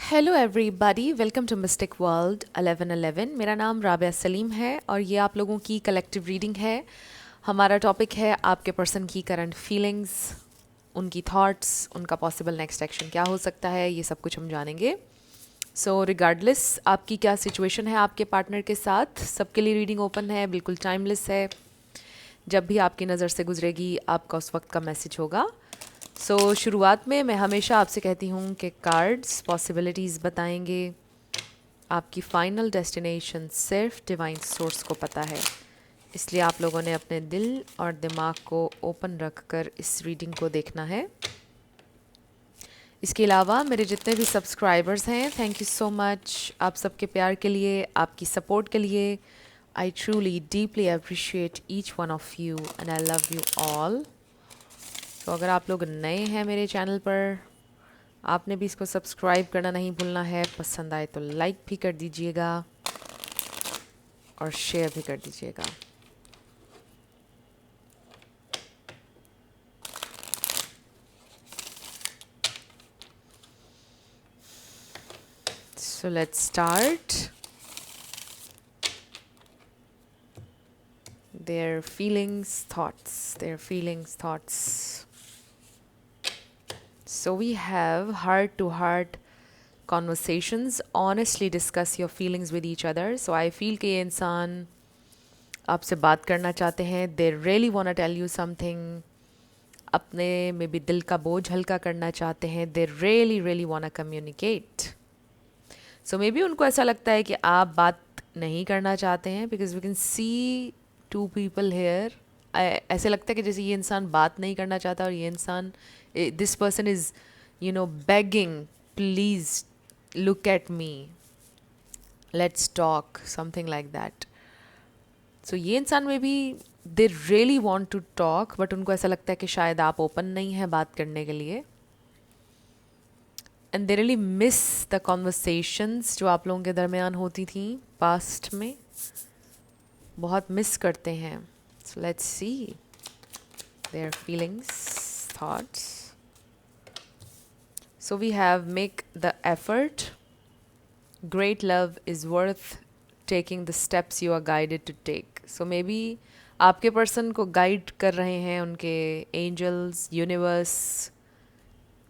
Hello everybody, welcome to mystic world 1111। मेरा नाम राबिया सलीम है और ये आप लोगों की कलेक्टिव रीडिंग है। हमारा टॉपिक है आपके पर्सन की करंट फीलिंग्स, उनकी थॉट्स, उनका पॉसिबल नेक्स्ट एक्शन क्या हो सकता है, ये सब कुछ हम जानेंगे। सो रिगार्डलेस आपकी क्या सिचुएशन है आपके पार्टनर के साथ, सबके लिए रीडिंग ओपन है, बिल्कुल टाइमलेस है। जब भी आपकी नज़र से गुजरेगी आपका उस वक्त का मैसेज होगा। शुरुआत में मैं हमेशा आपसे कहती हूँ कि कार्ड्स पॉसिबिलिटीज़ बताएंगे, आपकी फाइनल डेस्टिनेशन सिर्फ डिवाइन सोर्स को पता है। इसलिए आप लोगों ने अपने दिल और दिमाग को ओपन रखकर इस रीडिंग को देखना है। इसके अलावा मेरे जितने भी सब्सक्राइबर्स हैं, थैंक यू सो मच आप सबके प्यार के लिए, आपकी सपोर्ट के लिए। I truly deeply appreciate each one of you and I love you all. तो अगर आप लोग नए हैं मेरे चैनल पर, आपने भी इसको सब्सक्राइब करना नहीं भूलना है। पसंद आए तो लाइक भी कर दीजिएगा और शेयर भी कर दीजिएगा। So let's start. Their feelings, thoughts, their feelings, thoughts. So we have heart to heart conversations, honestly discuss your feelings with each other. So I feel कि ये इंसान आपसे बात करना चाहते हैं, they really wanna tell you something, अपने में भी दिल का बोझ हल्का करना चाहते हैं, they really really wanna communicate. So maybe उनको ऐसा लगता है कि आप बात नहीं करना चाहते हैं, because we can see two people here. ऐसे लगता है कि जैसे ये इंसान बात नहीं करना चाहता और ये इंसान, this person is begging, please look at me, let's talk, something like that. So ये इंसान में भी they really want to talk, but उनको ऐसा लगता है कि शायद आप ओपन नहीं है बात करने के लिए। And they really miss the conversations जो आप लोगों के दरमियान होती थी पास्ट में, बहुत मिस करते हैं। So let's see their feelings, thoughts. So we have make the effort. Great love is worth taking the steps you are guided to take. So maybe आपके पर्सन को गाइड कर रहे हैं उनके एंजल्स, यूनिवर्स,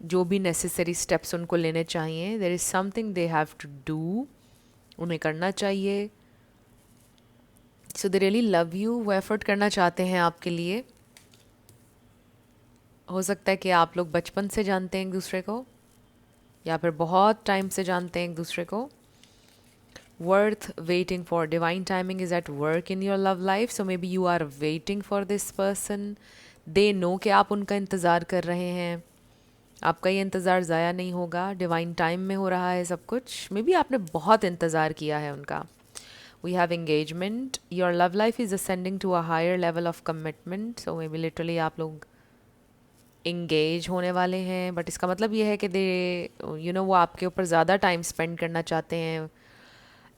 जो भी नेसेसरी स्टेप्स उनको लेने चाहिए। There is something they have to do, उन्हें करना चाहिए। सो दे रियली लव यू, वो एफर्ट करना चाहते हैं आपके लिए। हो सकता है कि आप लोग बचपन से जानते हैं एक दूसरे को, या फिर बहुत टाइम से जानते हैं एक दूसरे को। Worth waiting for, divine timing is at work in your love life. So maybe you are waiting for this person, they know कि आप उनका इंतज़ार कर रहे हैं। आपका ये इंतज़ार ज़ाया नहीं होगा, डिवाइन टाइम में हो रहा है सब कुछ। मे बी आपने बहुत इंतज़ार किया है उनका। We have engagement. Your love life is ascending to a higher level of commitment. So maybe literally आप लोग engage होने वाले हैं, बट इसका मतलब ये है कि वो आपके ऊपर ज़्यादा टाइम स्पेंड करना चाहते हैं,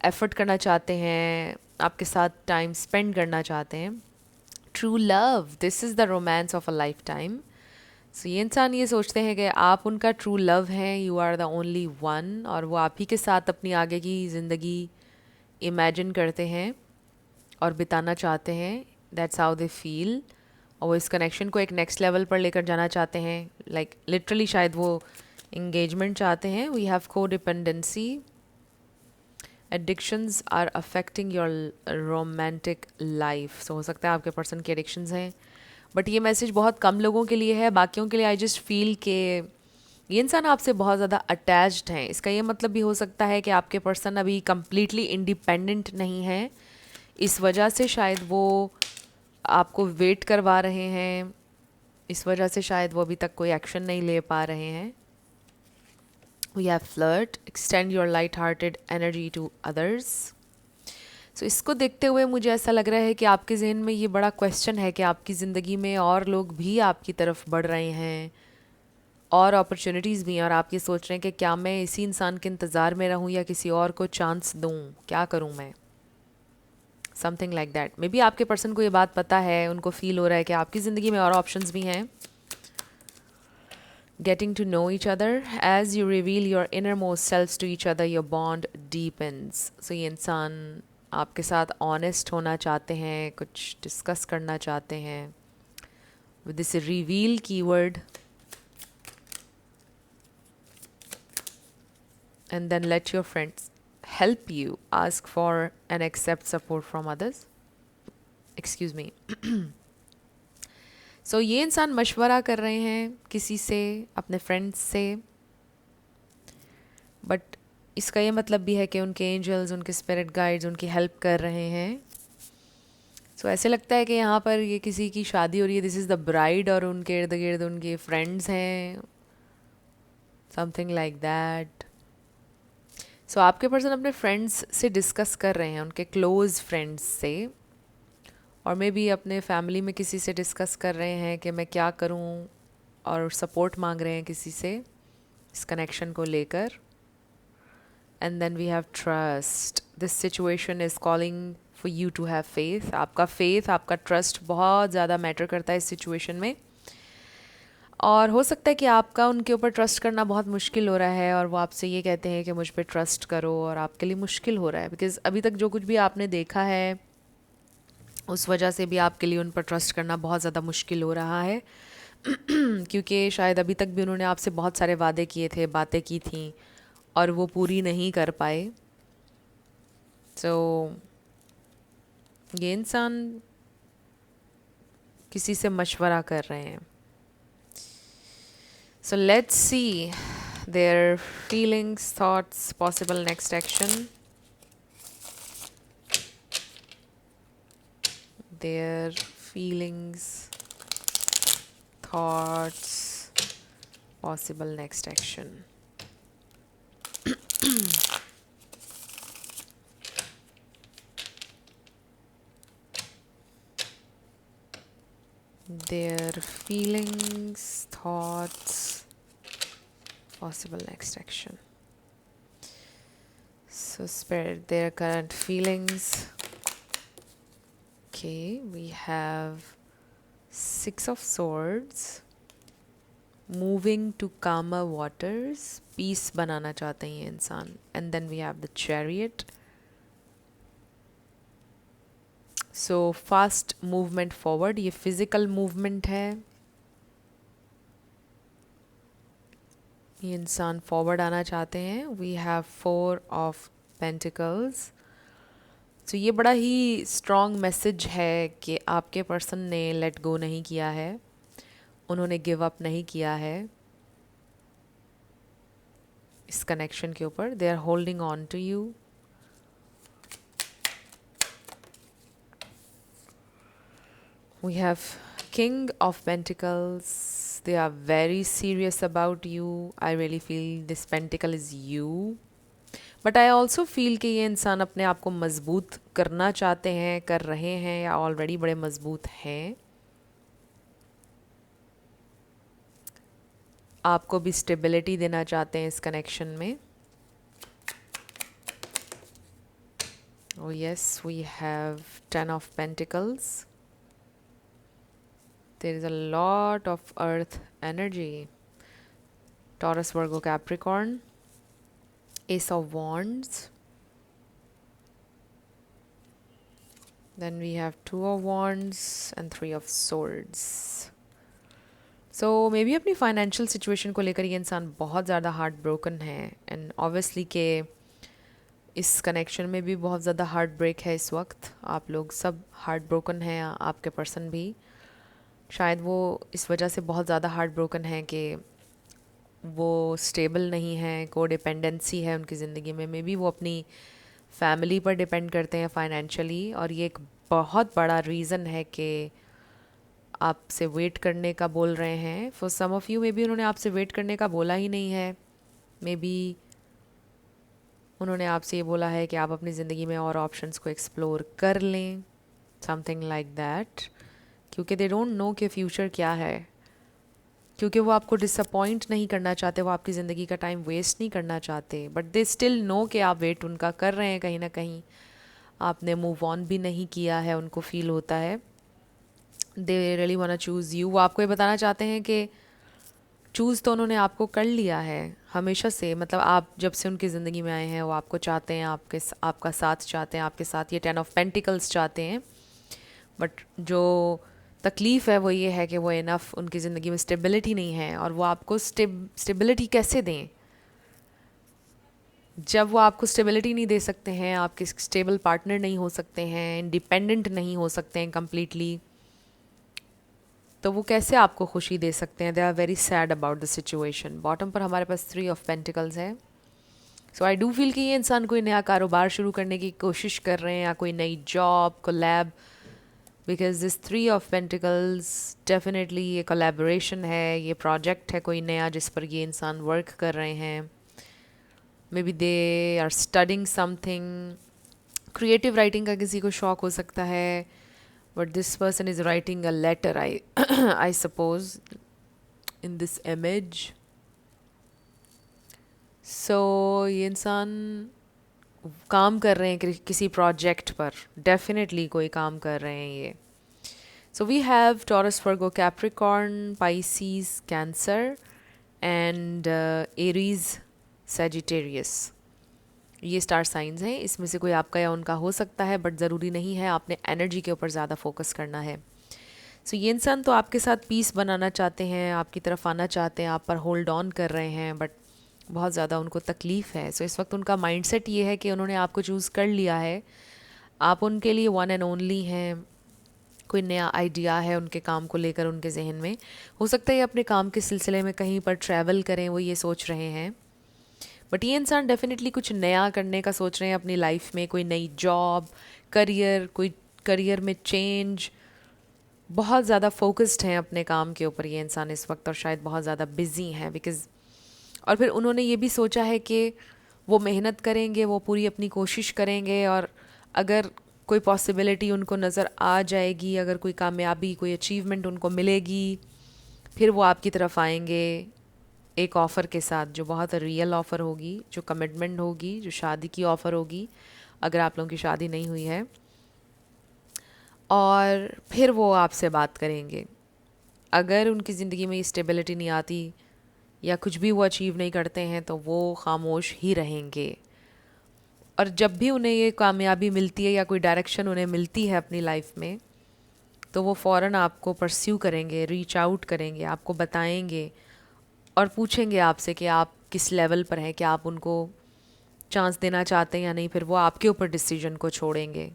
एफर्ट करना चाहते हैं, आपके साथ टाइम स्पेंड करना चाहते हैं। True love, this is the romance of a lifetime. So ये इंसान ये सोचते हैं कि आप उनका ट्रू लव हैं, you are the only one, और वो आप ही के साथ अपनी आगे की ज़िंदगी इमेजिन करते हैं और बिताना चाहते हैं। That's how they feel. और वो इस कनेक्शन को एक नेक्स्ट लेवल पर लेकर जाना चाहते हैं। लाइक लिटरली शायद वो इंगेजमेंट चाहते हैं। We have codependency, addictions are affecting your romantic life. So हो सकता है आपके पर्सन की एडिक्शंस हैं, बट ये मैसेज बहुत कम लोगों के लिए है। बाकियों के लिए आई जस्ट फील के ये इंसान आपसे बहुत ज़्यादा अटैच्ड हैं। इसका ये मतलब भी हो सकता है कि आपके पर्सन अभी कम्प्लीटली इंडिपेंडेंट नहीं है, इस वजह से शायद वो आपको वेट करवा रहे हैं, इस वजह से शायद वो अभी तक कोई एक्शन नहीं ले पा रहे हैं। We have flirt, extend your light hearted energy to others. So इसको देखते हुए मुझे ऐसा लग रहा है कि आपके जहन में ये बड़ा क्वेश्चन है कि आपकी ज़िंदगी में और लोग भी आपकी तरफ बढ़ रहे हैं और अपॉर्चुनिटीज़ भी हैं, और आप ये सोच रहे हैं कि क्या मैं इसी इंसान के इंतज़ार में रहूं या किसी और को चांस दूं, क्या करूं मैं, something like that. May be आपके पर्सन को ये बात पता है, उनको फील हो रहा है कि आपकी ज़िंदगी में और ऑप्शंस भी हैं। Getting to know each other. As you reveal your innermost selves to each other, your bond deepens. So ये इंसान आपके साथ ऑनेस्ट होना चाहते हैं, कुछ डिस्कस करना चाहते हैं. With this reveal keyword, and then let your friends help you ask for and accept support from others. Excuse me. So ये इंसान मशवरा कर रहे हैं किसी से, अपने फ्रेंड्स से, बट इसका ये मतलब भी है कि उनके एंजल्स, उनके स्पिरिट गाइड्स उनकी हेल्प कर रहे हैं. सो ऐसे लगता है कि यहाँ पर ये किसी की शादी हो रही है, दिस इज़ द ब्राइड, और उनके इर्द गिर्द उनके फ्रेंड्स हैं, समथिंग लाइक दैट. सो आपके पर्सन अपने फ्रेंड्स से डिस्कस कर रहे हैं, उनके क्लोज फ्रेंड्स से, और मे बी अपने फैमिली में किसी से डिस्कस कर रहे हैं कि मैं क्या करूं, और सपोर्ट मांग रहे हैं किसी से इस कनेक्शन को लेकर. And then we have trust. This situation is calling for you to have faith. आपका फेथ, आपका ट्रस्ट बहुत ज़्यादा मैटर करता है इस सिचुएशन में. और हो सकता है कि आपका उनके ऊपर ट्रस्ट करना बहुत मुश्किल हो रहा है, और वो आपसे ये कहते हैं कि मुझ पे ट्रस्ट करो, और आपके लिए मुश्किल हो रहा है बिकॉज़ अभी तक जो कुछ भी आपने देखा है उस वजह से भी आपके लिए उन पर ट्रस्ट करना बहुत ज़्यादा मुश्किल हो रहा है. क्योंकि शायद अभी तक भी उन्होंने आपसे बहुत सारे वादे किए थे, बातें की थी, और वो पूरी नहीं कर पाए. तो ये इंसान किसी से मशवरा कर रहे हैं. So let's see their feelings, thoughts, possible next action. Their feelings, thoughts, possible next action. Their feelings, thoughts, possible next action. So spirit, their current feelings. Okay, we have Six of Swords. Moving to calmer waters. Peace बनाना चाहते हैं ये इंसान. And then we have the Chariot. So fast movement forward. ये physical movement है. ये इंसान forward आना चाहते हैं. We have four of pentacles. तो ये बड़ा ही स्ट्रॉन्ग मैसेज है कि आपके पर्सन ने लेट गो नहीं किया है, उन्होंने गिव अप नहीं किया है इस कनेक्शन के ऊपर. They are holding on to you. We have king of pentacles. They are very serious about you. I really feel this pentacle is you. But I also feel कि ये इंसान अपने आप को मजबूत करना चाहते हैं, कर रहे हैं, या ऑलरेडी बड़े मजबूत हैं. आपको भी स्टेबिलिटी देना चाहते हैं इस कनेक्शन में. Oh yes, we have 10 of Pentacles. There is a lot of earth energy. Taurus, Virgo, Capricorn. Ace of Wands. Then we have Two of Wands and Three of Swords. So maybe अपनी financial situation को लेकर ये इंसान बहुत ज़्यादा heart broken है. And obviously के इस कनेक्शन में भी बहुत ज़्यादा हार्ट ब्रेक है इस वक्त. आप लोग सब हार्ट ब्रोकन हैं, आपके पर्सन भी. शायद वो इस वजह से बहुत ज़्यादा हार्ट ब्रोकन है कि वो स्टेबल नहीं है, को डिपेंडेंसी है उनकी ज़िंदगी में. मे बी वो अपनी फैमिली पर डिपेंड करते हैं फाइनेंशियली, और ये एक बहुत बड़ा रीज़न है कि आपसे वेट करने का बोल रहे हैं. For some of you maybe उन्होंने आपसे वेट करने का बोला ही नहीं है. मे बी उन्होंने आपसे ये बोला है कि आप अपनी ज़िंदगी में और ऑप्शंस को एक्सप्लोर कर लें, समथिंग लाइक दैट. क्योंकि दे डोंट नो कि फ्यूचर क्या है, क्योंकि वो आपको डिसअपॉइंट नहीं करना चाहते, वो आपकी ज़िंदगी का टाइम वेस्ट नहीं करना चाहते. बट दे स्टिल नो कि आप वेट उनका कर रहे हैं. कहीं ना कहीं आपने मूव ऑन भी नहीं किया है, उनको फील होता है. They really want to choose you. वो आपको ये बताना चाहते हैं कि चूज़ तो उन्होंने आपको कर लिया है हमेशा से, मतलब आप जब से उनकी ज़िंदगी में आए हैं वो आपको चाहते हैं, आपका साथ चाहते हैं, आपके साथ ये 10 ऑफ पेंटिकल्स चाहते हैं। बट जो तकलीफ़ है वो ये है कि वो इनफ उनकी ज़िंदगी में स्टेबिलिटी नहीं है, और वो आपको स्टेबिलिटी कैसे दें जब वो आपको स्टेबिलिटी नहीं दे सकते हैं, आपके स्टेबल पार्टनर नहीं हो सकते हैं, इंडिपेंडेंट नहीं हो सकते हैं कम्प्लीटली, तो वो कैसे आपको खुशी दे सकते हैं? They are very sad about the situation. Bottom पर हमारे पास 3 ऑफ पेंटिकल्स है। सो आई डू फील कि ये इंसान कोई नया कारोबार शुरू करने की कोशिश कर रहे हैं या कोई नई job collab, because this 3 of pentacles definitely ये कोलैबोरेशन है, ये प्रोजेक्ट है कोई नया जिस पर ये इंसान वर्क कर रहे हैं। Maybe they are studying something, creative writing का किसी को शौक हो सकता है, but this person is writing a letter I I suppose in this image. So ये इंसान काम कर रहे हैं किसी प्रोजेक्ट पर, डेफिनेटली कोई काम कर रहे हैं ये। So we have Taurus, Virgo, Capricorn, Pisces, Cancer and Aries, Sagittarius. ये स्टार साइंस हैं, इसमें से कोई आपका या उनका हो सकता है, बट ज़रूरी नहीं है, आपने एनर्जी के ऊपर ज़्यादा फोकस करना है। सो ये इंसान तो आपके साथ पीस बनाना चाहते हैं, आपकी तरफ आना चाहते हैं, आप पर होल्ड ऑन कर रहे हैं, बट बहुत ज़्यादा उनको तकलीफ़ है। सो इस वक्त उनका माइंडसेट ये है कि उन्होंने आपको चूज़ कर लिया है, आप उनके लिए वन एंड ओनली हैं। कोई नया आइडिया है उनके काम को लेकर उनके जहन में, हो सकता है ये अपने काम के सिलसिले में कहीं पर ट्रैवल करें, वो ये सोच रहे हैं। बट ये इंसान डेफिनेटली कुछ नया करने का सोच रहे हैं अपनी लाइफ में, कोई नई जॉब, करियर, कोई करियर में चेंज। बहुत ज़्यादा फोकस्ड हैं अपने काम के ऊपर ये इंसान इस वक्त, और शायद बहुत ज़्यादा बिजी हैं बिकॉज़, और फिर उन्होंने ये भी सोचा है कि वो मेहनत करेंगे, वो पूरी अपनी कोशिश करेंगे, और अगर कोई पॉसिबिलिटी उनको नज़र आ जाएगी, अगर कोई कामयाबी, कोई अचीवमेंट उनको मिलेगी, फिर वो आपकी तरफ आएंगे एक ऑफ़र के साथ, जो बहुत रियल ऑफ़र होगी, जो कमिटमेंट होगी, जो शादी की ऑफ़र होगी अगर आप लोगों की शादी नहीं हुई है, और फिर वो आपसे बात करेंगे। अगर उनकी ज़िंदगी में ये स्टेबिलिटी नहीं आती या कुछ भी वो अचीव नहीं करते हैं तो वो खामोश ही रहेंगे, और जब भी उन्हें ये कामयाबी मिलती है या कोई डायरेक्शन उन्हें मिलती है अपनी लाइफ में, तो वो फ़ौरन आपको परस्यू करेंगे, रीच आउट करेंगे, आपको बताएंगे और पूछेंगे आपसे कि आप किस लेवल पर हैं, क्या आप उनको चांस देना चाहते हैं या नहीं। फिर वो आपके ऊपर डिसीजन को छोड़ेंगे।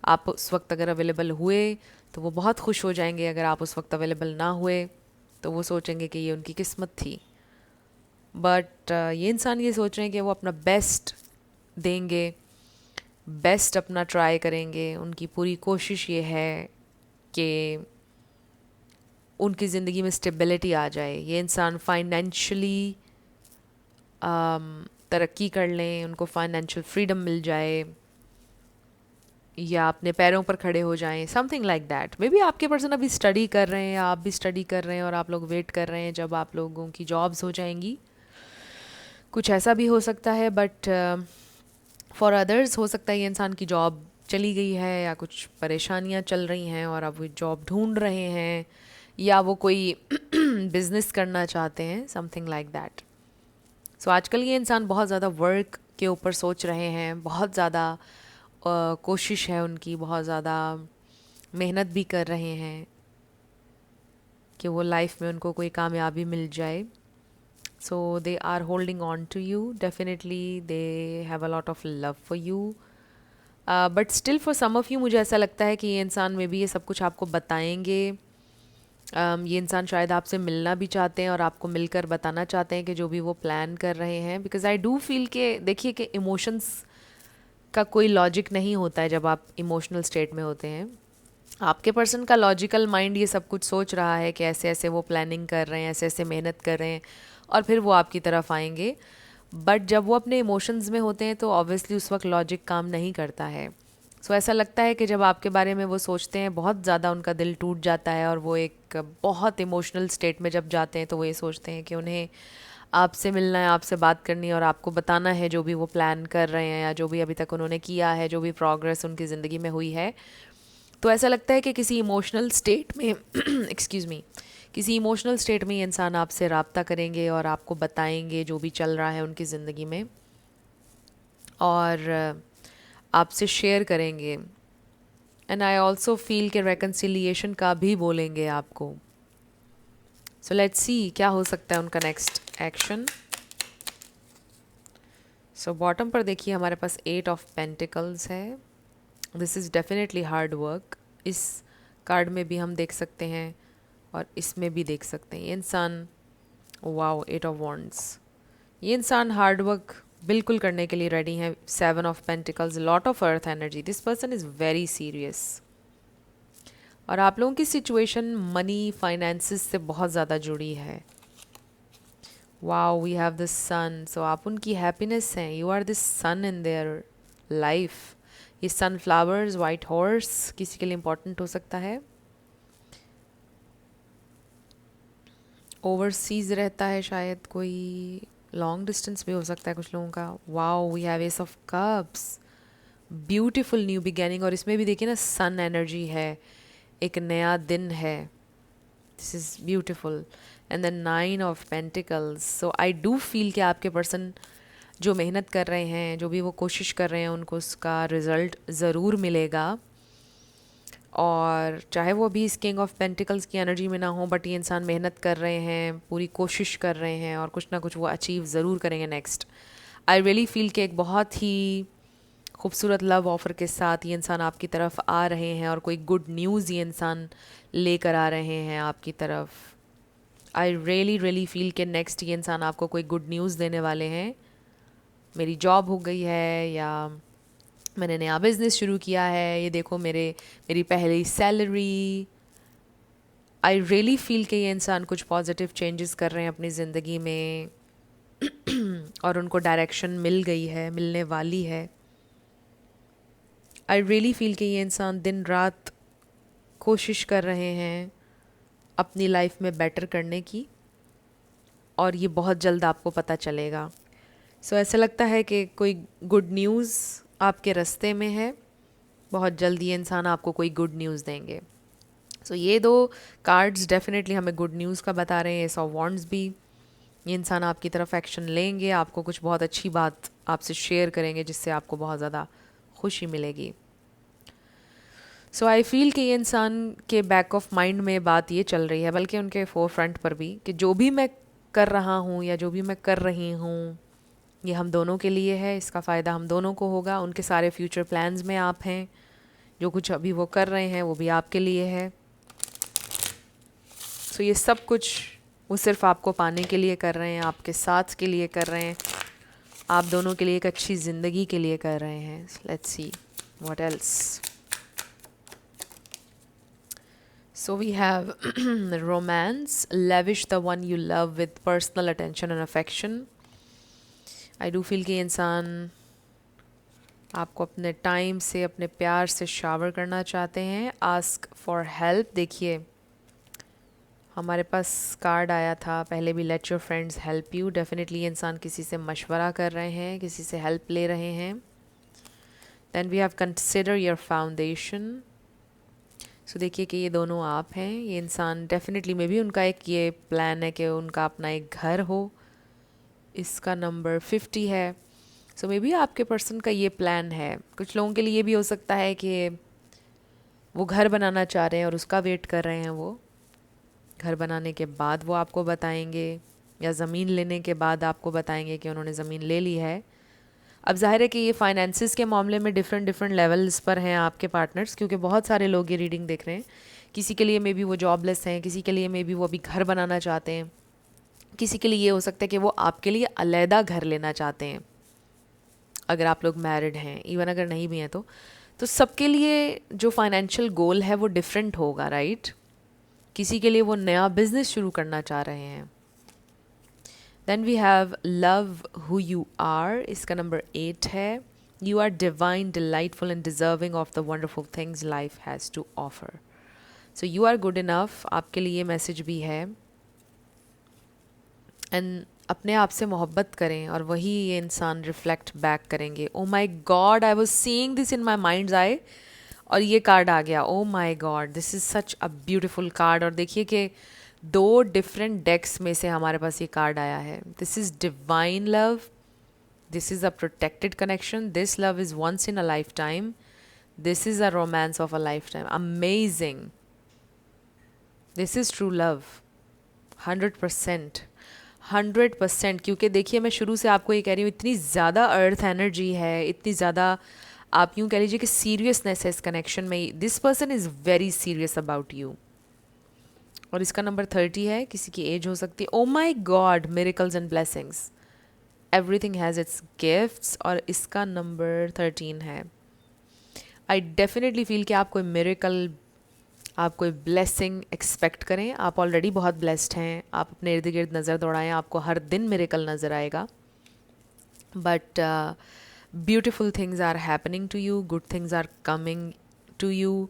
आप उस वक्त अगर अवेलेबल हुए तो वो बहुत खुश हो जाएंगे, अगर आप उस वक्त अवेलेबल ना हुए तो वो सोचेंगे कि ये उनकी किस्मत थी। बट ये इंसान ये सोच रहे हैं कि वो अपना बेस्ट देंगे, बेस्ट अपना ट्राई करेंगे। उनकी पूरी कोशिश ये है कि उनकी ज़िंदगी में स्टेबिलिटी आ जाए, ये इंसान फाइनेंशियली तरक्की कर लें, उनको फाइनेंशियल फ्रीडम मिल जाए, या अपने पैरों पर खड़े हो जाएं, something like that. May be आपके पर्सन अभी स्टडी कर रहे हैं, या आप भी स्टडी कर रहे हैं और आप लोग वेट कर रहे हैं जब आप लोगों की जॉब्स हो जाएंगी, कुछ ऐसा भी हो सकता है। बट फॉर अदर्स हो सकता है ये इंसान की जॉब चली गई है, या कुछ परेशानियां चल रही हैं और अब वो जॉब ढूंढ रहे हैं, या वो कोई बिजनेस करना चाहते हैं, समथिंग लाइक दैट। सो आजकल ये इंसान बहुत ज़्यादा वर्क के ऊपर सोच रहे हैं, बहुत ज़्यादा कोशिश है उनकी, बहुत ज़्यादा मेहनत भी कर रहे हैं कि वो लाइफ में उनको कोई कामयाबी मिल जाए। So they are holding on to you, definitely they have a lot of love for you, but still for some of you मुझे ऐसा लगता है कि ये इंसान में भी ये सब कुछ आपको बताएंगे। ये इंसान शायद आपसे मिलना भी चाहते हैं और आपको मिलकर बताना चाहते हैं कि जो भी वो प्लान कर रहे हैं, बिकॉज़ आई डू फील के देखिए कि इमोशंस का कोई लॉजिक नहीं होता है जब आप इमोशनल स्टेट में होते हैं। आपके पर्सन का लॉजिकल माइंड ये सब कुछ सोच रहा है कि ऐसे ऐसे वो प्लानिंग कर रहे हैं, ऐसे ऐसे मेहनत कर रहे हैं, और फिर वो आपकी तरफ आएंगे। बट जब वो अपने इमोशंस में होते हैं तो ऑब्वियसली उस वक्त लॉजिक काम नहीं करता है। सो ऐसा लगता है कि जब आपके बारे में वो सोचते हैं, बहुत ज़्यादा उनका दिल टूट जाता है, और वो एक बहुत इमोशनल स्टेट में जब जाते हैं तो वो ये सोचते हैं कि उन्हें आपसे मिलना है, आपसे बात करनी है, और आपको बताना है जो भी वो प्लान कर रहे हैं या जो भी अभी तक उन्होंने किया है, जो भी प्रोग्रेस उनकी ज़िंदगी में हुई है। तो ऐसा लगता है कि किसी इमोशनल स्टेट में एक्सक्यूज़ मी, किसी इमोशनल स्टेट में ये इंसान आपसे रब्ता करेंगे और आपको बताएंगे जो भी चल रहा है उनकी ज़िंदगी में, और आपसे शेयर करेंगे। एंड आई ऑल्सो फील कि रेकन्सिलिएशन का भी बोलेंगे आपको। सो लेट्स सी क्या हो सकता है उनका नेक्स्ट एक्शन। सो बॉटम पर देखिए हमारे पास 8 ऑफ पेंटिकल्स है। This is definitely hard work. इस कार्ड में भी हम देख सकते हैं और इसमें भी देख सकते हैं। ये इंसान, वाओ, 8 ऑफ वॉन्ड्स, ये इंसान हार्ड वर्क बिल्कुल करने के लिए रेडी है। 7 of pentacles, lot of earth energy. This person is very serious. और आप लोगों की सिचुएशन मनी फाइनेंसिस से बहुत ज़्यादा जुड़ी है। Wow, we have the sun. So आप उनकी हैप्पीनेस हैं। You are this sun in their life. ये सनफ्लावर्स, वाइट हॉर्स किसी के लिए इम्पोर्टेंट हो सकता है। ओवरसीज रहता है शायद कोई, लॉन्ग डिस्टेंस भी हो सकता है कुछ लोगों का। Wow, we have ace of cups, beautiful new beginning. और इसमें भी देखिए ना, सन एनर्जी है, एक नया दिन है। This is beautiful. And then 9 of pentacles. So I do feel कि आपके पर्सन जो मेहनत कर रहे हैं, जो भी वो कोशिश कर रहे हैं, उनको उसका रिज़ल्ट ज़रूर मिलेगा। और चाहे वो अभी इस किंग ऑफ पेंटिकल्स की एनर्जी में ना हो, बट ये इंसान मेहनत कर रहे हैं, पूरी कोशिश कर रहे हैं और कुछ ना कुछ वो अचीव ज़रूर करेंगे नेक्स्ट। आई रियली फील कि एक बहुत ही खूबसूरत लव ऑफ़र के साथ ये इंसान आपकी तरफ आ रहे हैं और कोई गुड न्यूज़ ये इंसान लेकर आ रहे हैं आपकी तरफ। आई रियली फील कि नेक्स्ट ये इंसान आपको कोई गुड न्यूज़ देने वाले हैं। मेरी जॉब हो गई है, या मैंने नया बिज़नेस शुरू किया है, ये देखो मेरी पहली सैलरी। आई रियली फील कि ये इंसान कुछ पॉजिटिव चेंजेस कर रहे हैं अपनी ज़िंदगी में और उनको डायरेक्शन मिल गई है, मिलने वाली है। आई रियली फील कि ये इंसान दिन रात कोशिश कर रहे हैं अपनी लाइफ में बेटर करने की, और ये बहुत जल्द आपको पता चलेगा। सो ऐसा लगता है कि कोई गुड न्यूज़ आपके रास्ते में है। बहुत जल्दी ये इंसान आपको कोई गुड न्यूज़ देंगे। सो ये 2 कार्ड्स डेफिनेटली हमें गुड न्यूज़ का बता रहे हैं। एस ऑफ वॉन्ड्स भी, ये इंसान आपकी तरफ एक्शन लेंगे, आपको कुछ बहुत अच्छी बात आपसे शेयर करेंगे जिससे आपको बहुत ज़्यादा खुशी मिलेगी। सो आई फील कि ये इंसान के बैक ऑफ माइंड में बात ये चल रही है, बल्कि उनके फोर फ्रंट पर भी, कि जो भी मैं कर रहा हूँ या जो भी मैं कर रही हूँ, ये हम दोनों के लिए है, इसका फ़ायदा हम दोनों को होगा। उनके सारे फ्यूचर प्लान्स में आप हैं, जो कुछ अभी वो कर रहे हैं वो भी आपके लिए है। सो ये सब कुछ वो सिर्फ आपको पाने के लिए कर रहे हैं, आपके साथ के लिए कर रहे हैं, आप दोनों के लिए एक अच्छी ज़िंदगी के लिए कर रहे हैं। Let's see what else. So we have romance, lavish the one you love with personal attention and affection. I do feel कि इंसान आपको अपने टाइम से, अपने प्यार से शावर करना चाहते हैं। आस्क फॉर हेल्प, देखिए हमारे पास कार्ड आया था पहले भी, let your friends help you. Definitely ये इंसान किसी से मशवरा कर रहे हैं, किसी से हेल्प ले रहे हैं। Then we have consider your foundation. So देखिए कि ये दोनों आप हैं। ये इंसान डेफिनेटली में भी उनका एक ये प्लान है कि उनका अपना एक घर हो। इसका नंबर 50 है। सो मे बी आपके पर्सन का ये प्लान है। कुछ लोगों के लिए ये भी हो सकता है कि वो घर बनाना चाह रहे हैं और उसका वेट कर रहे हैं। वो घर बनाने के बाद वो आपको बताएंगे, या ज़मीन लेने के बाद आपको बताएंगे कि उन्होंने ज़मीन ले ली है। अब जाहिर है कि ये फाइनेंसिस के मामले में डिफरेंट लेवल्स पर हैं आपके पार्टनर्स, क्योंकि बहुत सारे लोग ये रीडिंग देख रहे हैं। किसी के लिए मे बी वो जॉबलेस हैं, किसी के लिए मे बी वो अभी घर बनाना चाहते हैं, किसी के लिए ये हो सकता है कि वो आपके लिए अलहदा घर लेना चाहते हैं, अगर आप लोग मैरिड हैं, इवन अगर नहीं भी हैं तो सबके लिए जो फाइनेंशियल गोल है वो डिफरेंट होगा, राइट। किसी के लिए वो नया बिजनेस शुरू करना चाह रहे हैं। Then we have love who you are, इसका नंबर 8 है। You are divine, delightful and deserving of the wonderful things life has to offer. So you are good enough, आपके लिए मैसेज भी है। एंड अपने आप से मोहब्बत करें और वही ये इंसान रिफ्लेक्ट बैक करेंगे। Oh my god, I was seeing this in my mind's eye, और ये कार्ड आ गया। Oh my god, this is such a beautiful card. और देखिए कि 2 डिफरेंट डेक्स में से हमारे पास ये कार्ड आया है. This is divine love. This is a protected connection. This love is once in a lifetime. This is a romance of a lifetime. Amazing. This is true love. 100%. 100%. क्योंकि देखिए मैं शुरू से आपको ये कह रही हूँ, इतनी ज़्यादा अर्थ एनर्जी है, इतनी ज़्यादा आप यूँ कह लीजिए कि सीरियसनेस है इस कनेक्शन में. This person is very serious about you. और इसका नंबर 30 है. किसी की एज हो सकती है. Oh my god, miracles and blessings. Everything has its gifts. और इसका नंबर 13 है. आई डेफिनेटली फील कि आप कोई मिरेकल, आप कोई ब्लेसिंग एक्सपेक्ट करें. आप ऑलरेडी बहुत ब्लेस्ड हैं. आप अपने इर्द गिर्द नज़र दौड़ाएं, आपको हर दिन मिरेकल नज़र आएगा. But beautiful things are happening to you. Good things are coming to you.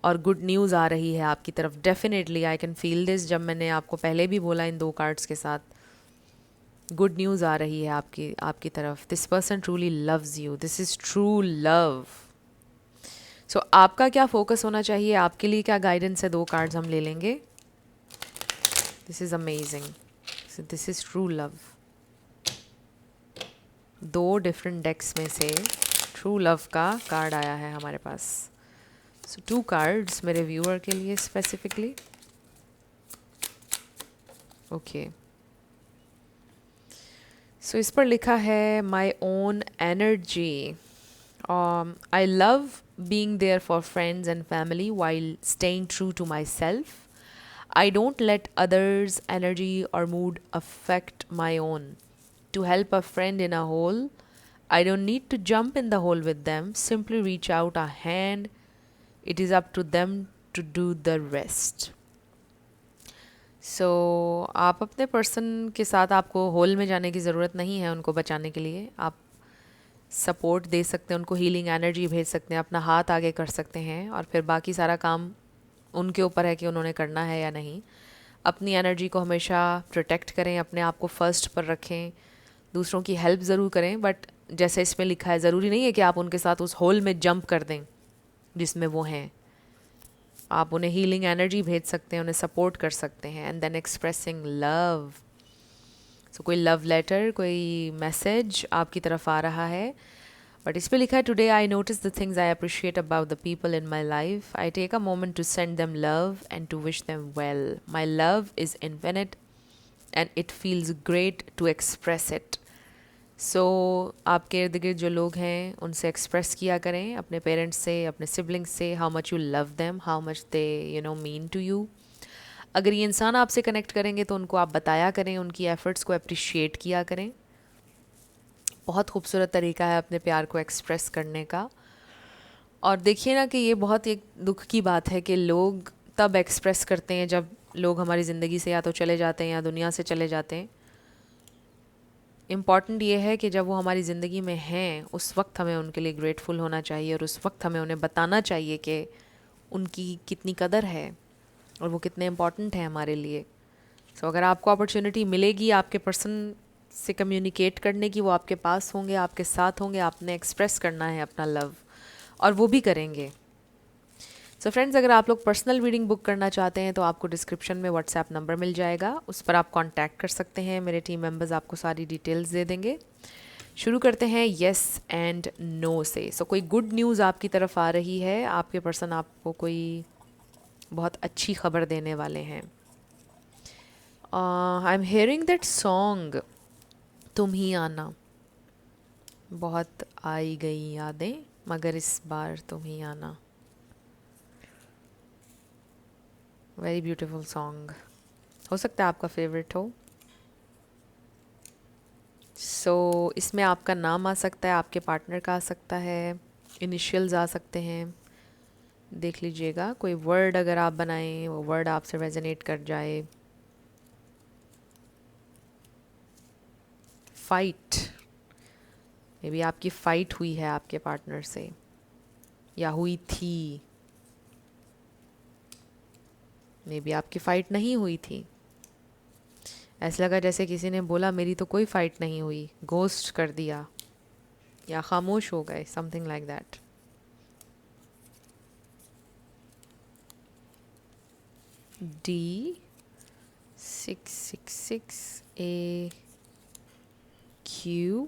और गुड न्यूज़ आ रही है आपकी तरफ. Definitely I can feel this. जब मैंने आपको पहले भी बोला इन 2 कार्ड्स के साथ, गुड न्यूज़ आ रही है आपकी आपकी तरफ. This person truly loves you. This is true love. So आपका क्या फोकस होना चाहिए, आपके लिए क्या गाइडेंस है, 2 कार्ड्स हम ले लेंगे. This is amazing. So this is true love. 2 different decks में से ट्रू लव का कार्ड आया है हमारे पास. सो 2 कार्ड्स मेरे व्यूअर के लिए स्पेसिफिकली. ओके. सो इस पर लिखा है my own energy. I love being there for friends and family while staying true to myself. I don't let others' energy or mood affect my own. To help a friend in a hole, I don't need to jump in the hole with them. Simply reach out a hand. It is up to them to do the rest. So, आप अपने person के साथ आपको whole में जाने की ज़रूरत नहीं है उनको बचाने के लिए. आप सपोर्ट दे सकते हैं, उनको हीलिंग एनर्जी भेज सकते हैं, अपना हाथ आगे कर सकते हैं. और फिर बाकी सारा काम उनके ऊपर है कि उन्होंने करना है या नहीं. अपनी एनर्जी को हमेशा प्रोटेक्ट करें, अपने आप को फर्स्ट पर रखें. दूसरों की हेल्प ज़रूर करें, बट जैसे इसमें लिखा है ज़रूरी नहीं है कि आप उनके साथ उस होल में जंप कर दें जिसमें वो हैं. आप उन्हें हीलिंग एनर्जी भेज सकते हैं, उन्हें सपोर्ट कर सकते हैं. And then expressing love. So कोई लव लेटर, कोई मैसेज आपकी तरफ आ रहा है. बट इस पर लिखा है today I notice the things I appreciate about the people in my life. I take a moment to send them love and to wish them well. My love is infinite and it feels great to express it. So आपके इर्द गिर्द जो लोग हैं उनसे express किया करें, अपने पेरेंट्स से, अपने सिबलिंग्स से, how much you love them, how much they mean to you. अगर ये इंसान आपसे कनेक्ट करेंगे तो उनको आप बताया करें, उनकी एफ़र्ट्स को अप्रिशिएट किया करें. बहुत खूबसूरत तरीका है अपने प्यार को एक्सप्रेस करने का. और देखिए ना कि ये बहुत एक दुख की बात है कि लोग तब एक्सप्रेस करते हैं जब लोग हमारी ज़िंदगी से या तो चले जाते हैं या दुनिया से चले जाते हैं. इम्पॉर्टेंट ये है कि जब वो हमारी ज़िंदगी में हैं उस वक्त हमें उनके लिए ग्रेटफुल होना चाहिए और उस वक्त हमें उन्हें बताना चाहिए कि उनकी कितनी कदर है और वो कितने इम्पॉर्टेंट हैं हमारे लिए. सो अगर आपको अपॉर्चुनिटी मिलेगी आपके पर्सन से कम्युनिकेट करने की, वो आपके पास होंगे, आपके साथ होंगे, आपने एक्सप्रेस करना है अपना लव और वो भी करेंगे. सो फ्रेंड्स, अगर आप लोग पर्सनल रीडिंग बुक करना चाहते हैं तो आपको डिस्क्रिप्शन में व्हाट्सएप नंबर मिल जाएगा, उस पर आप कांटेक्ट कर सकते हैं. मेरे टीम मेंबर्स आपको सारी डिटेल्स दे देंगे. शुरू करते हैं येस एंड नो से. सो कोई गुड न्यूज़ आपकी तरफ आ रही है, आपके पर्सन आपको कोई बहुत अच्छी खबर देने वाले हैं. I am hearing that song तुम ही आना. बहुत आई गई यादें मगर इस बार तुम ही आना. Very beautiful song. हो सकता है आपका फेवरेट हो. सो इसमें आपका नाम आ सकता है, आपके पार्टनर का आ सकता है, इनिशियल्स आ सकते हैं. देख लीजिएगा कोई वर्ड अगर आप बनाएं वो वर्ड आपसे रेजोनेट कर जाए. फाइट. मे बी आपकी फ़ाइट हुई है आपके पार्टनर से या हुई थी. मे बी आपकी फ़ाइट नहीं हुई थी. ऐसा लगा जैसे किसी ने बोला मेरी तो कोई फ़ाइट नहीं हुई, घोस्ट कर दिया या खामोश हो गए, something like that. D 666 A Q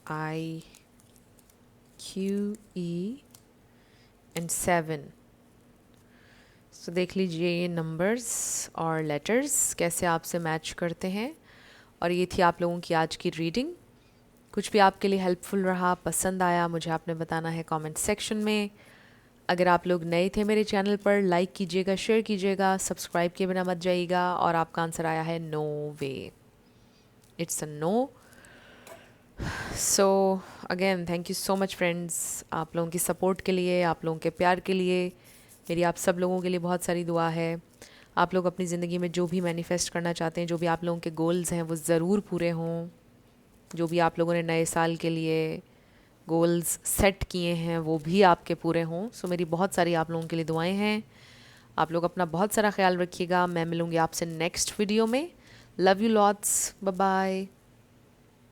I Q E and 7। सो देख लीजिए ये नंबर्स और लेटर्स कैसे आपसे मैच करते हैं। और ये थी आप लोगों की आज की रीडिंग। कुछ भी आपके लिए हेल्पफुल रहा, पसंद आया, मुझे आपने बताना है कमेंट सेक्शन में। अगर आप लोग नए थे मेरे चैनल पर, लाइक कीजिएगा, शेयर कीजिएगा, सब्सक्राइब किए बिना मत जाइएगा। और आपका आंसर आया है no way, it's a no. So again thank you so much friends, आप लोगों की सपोर्ट के लिए, आप लोगों के प्यार के लिए। मेरी आप सब लोगों के लिए बहुत सारी दुआ है। आप लोग अपनी ज़िंदगी में जो भी मैनिफेस्ट करना चाहते हैं, जो भी आप लोगों के गोल्स हैं, वो ज़रूर पूरे हों। जो भी आप लोगों ने नए साल के लिए गोल्स सेट किए हैं वो भी आपके पूरे हों। सो मेरी बहुत सारी आप लोगों के लिए दुआएं हैं। आप लोग अपना बहुत सारा ख्याल रखिएगा। मैं मिलूँगी आपसे नेक्स्ट वीडियो में। Love you lots, bye bye.